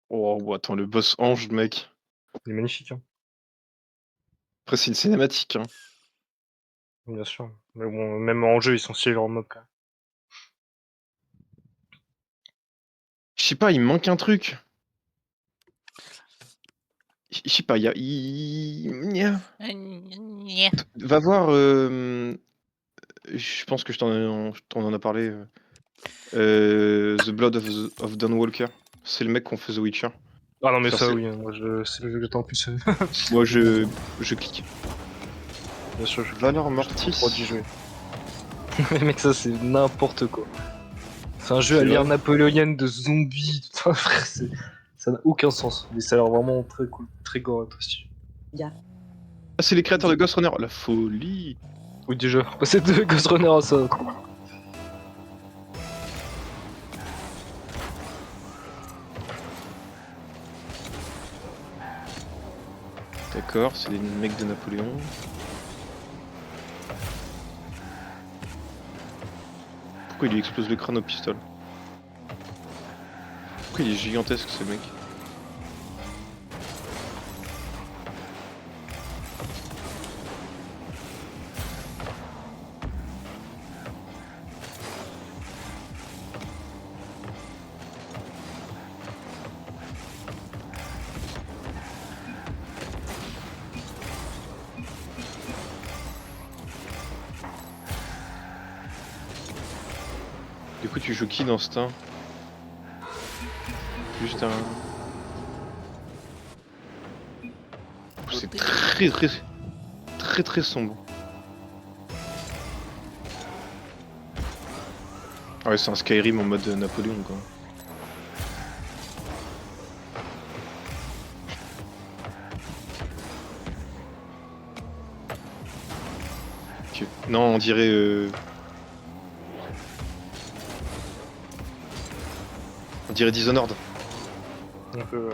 Oh, attends, le boss ange, mec. Il est magnifique, hein. Après, c'est une cinématique. Hein. Bien sûr. Mais bon, même en jeu, ils sont stylés leur mob quand même. Je sais pas, il me manque un truc. Je sais pas, Va voir. Je pense que on en a parlé. The Blood of Dawn Walker. C'est le mec qu'on fait The Witcher. Ah non, mais Faire ça, c'est- oui, hein, moi, c'est le jeu que j'attends le plus. Moi, je clique. Bien sûr, je Valor trop Mortis. droit d'y jouer. Mais mec, ça, c'est n'importe quoi. C'est un jeu C'est à l'ère vrai. napoléonienne de zombies. Enfin, frère, ça n'a aucun sens. Mais ça a l'air vraiment très cool, très gore et très stylé. Ah, c'est les créateurs de Ghost Runner. La folie. Oui, déjà, passer de Ghost Runner à ça. D'accord, c'est des mecs de Napoléon. Pourquoi il lui explose le crâne au pistolet? Pourquoi il est gigantesque ce mec? Du coup, tu joues qui dans ce temps? Juste un. C'est très sombre. Ah ouais, c'est un Skyrim en mode Napoléon quoi. Ok. Non, on dirait. On dirait Dishonored. Un peu.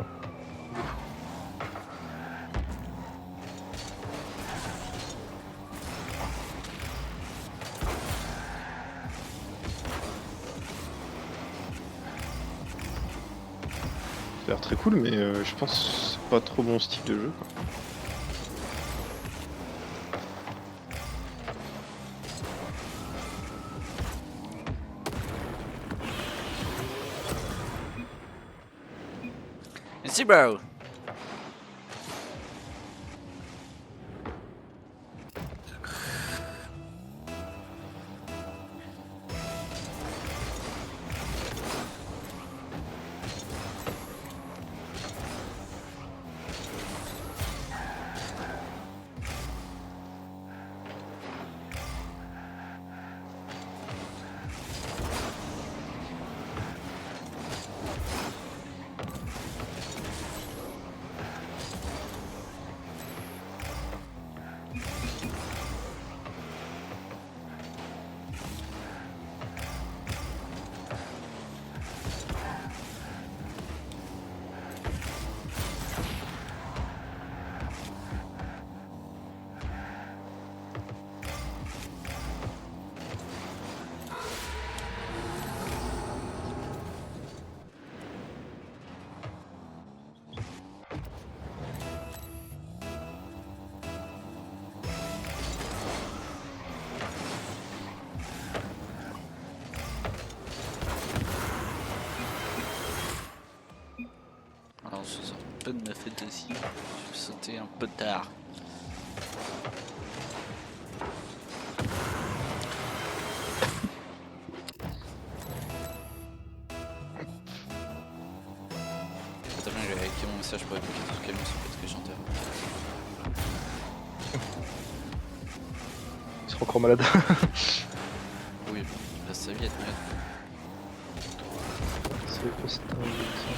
Ça a l'air très cool, mais je pense que c'est pas trop mon style de jeu quoi. Merci, bro. Alors, je sors un peu de ma fête aussi. Je vais sauter un peu tard. Attends, bien, j'ai écrit mon message pour évoquer tout ce camion, c'est peut-être que j'enterre. Il sera encore malade. Oui, il passe sa vie à être malade. C'est quoi cette injection?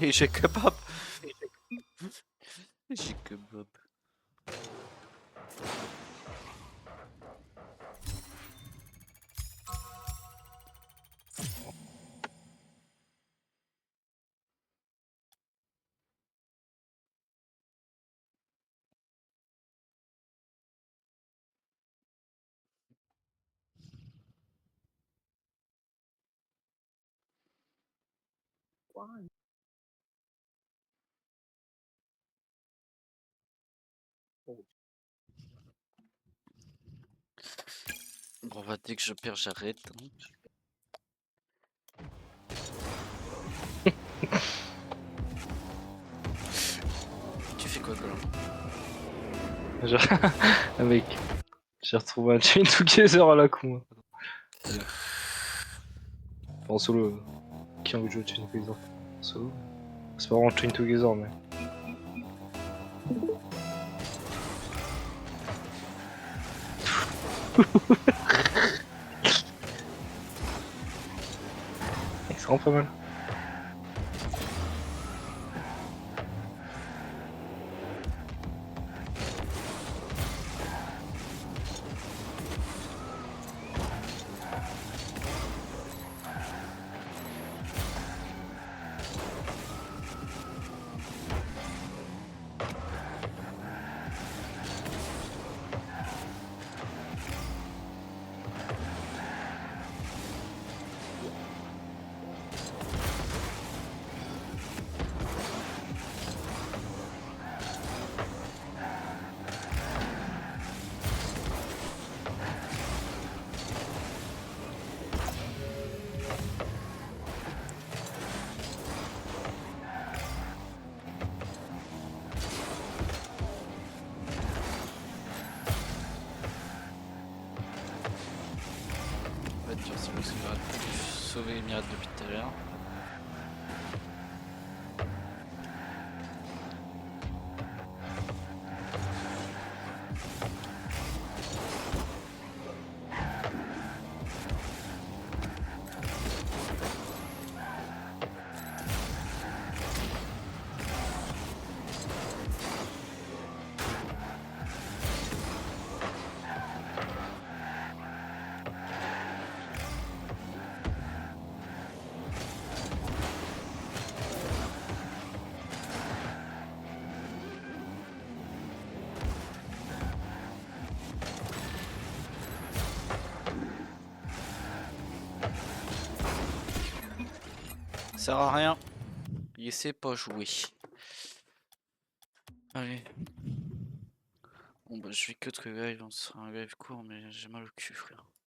J'ai kebab. J'ai kebab. Bon bah dès que je perds j'arrête. Hein. Tu fais quoi Colin? Mec, j'ai retrouvé un Chain Together à la con. Enfin, en solo. Qui a envie de jouer à Chain Together en solo? C'est pas vraiment Chain Together, mais. C'est vraiment pas mal. Parce que j'arrête pas de sauver les mirades depuis tout à l'heure. Ça sert à rien. Il sait pas jouer. Allez. Bon bah je vais que de revive, on sera un revive court mais j'ai mal au cul frère.